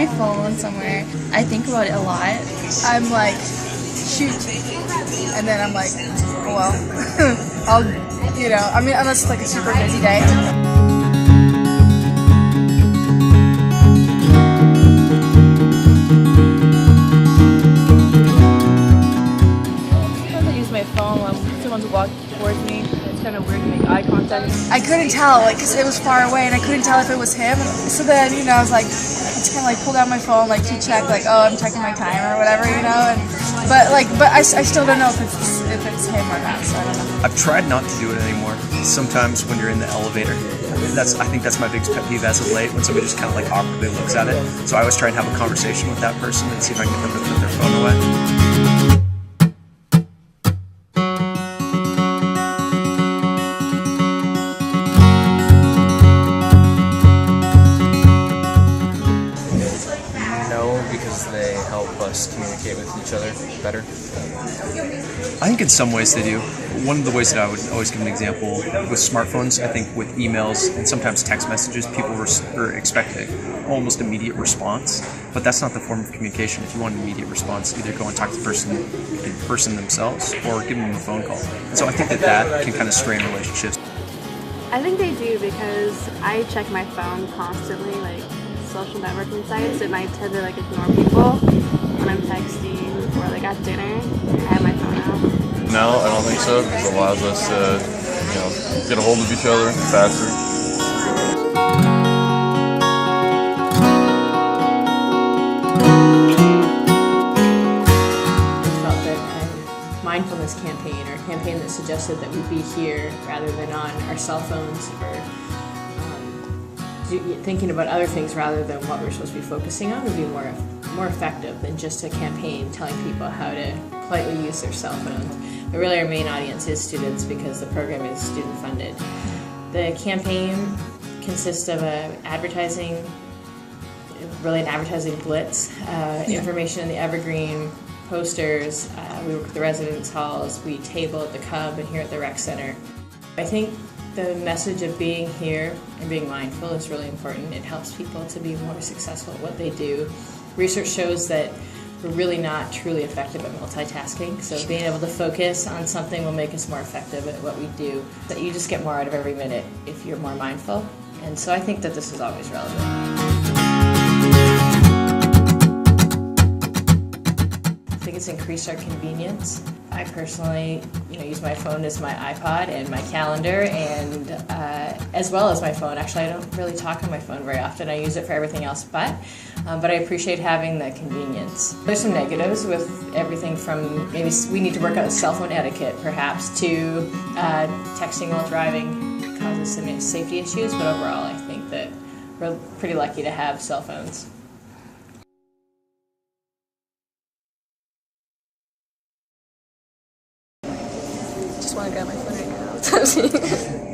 my phone somewhere. I think about it a lot. I'm like, shoot, and then I'm like, oh, well, I mean, unless it's like a super busy day. Sometimes I use my phone when someone's walking towards me. It's kind of weird to make eye contact. I couldn't tell, like, because it was far away, and I couldn't tell if it was him. So then, I was like, I just kind of like pulled out my phone, like to check, like, oh, I'm checking my time or whatever, But I still don't know if it's him or not. So I don't know. I've tried not to do it anymore. Sometimes when you're in the elevator, I think that's my biggest pet peeve as of late, when somebody just kind of like awkwardly looks at it. So I always try and have a conversation with that person and see if I can get them to put their phone away. Because they help us communicate with each other better. I think in some ways they do. One of the ways that I would always give an example with smartphones, I think with emails and sometimes text messages, people expect almost immediate response, but that's not the form of communication. If you want an immediate response, either go and talk to the person in person themselves or give them a phone call. And so I think that can kind of strain relationships. I think they do, because I check my phone constantly, like social networking sites, and I tend to like ignore people when I'm texting or like at dinner. I have my phone out. No, I don't think so, because it allows us to, get a hold of each other faster. I felt that a mindfulness campaign, or a campaign that suggested that we be here rather than on our cell phones, or thinking about other things rather than what we're supposed to be focusing on, would be more effective than just a campaign telling people how to politely use their cell phones. But really our main audience is students, because the program is student funded. The campaign consists of an advertising blitz, information in the Evergreen, posters, we work with the residence halls, we table at the Cub and here at the rec center. I think the message of being here and being mindful is really important. It helps people to be more successful at what they do. Research shows that we're really not truly effective at multitasking, so being able to focus on something will make us more effective at what we do. That you just get more out of every minute if you're more mindful, and so I think that this is always relevant. I think it's increased our convenience. I personally, use my phone as my iPod and my calendar, and as well as my phone. Actually, I don't really talk on my phone very often. I use it for everything else but I appreciate having the convenience. There's some negatives with everything from maybe we need to work out cell phone etiquette, perhaps, to texting while driving causes some safety issues, but overall I think that we're pretty lucky to have cell phones. Just want to grab my phone right now.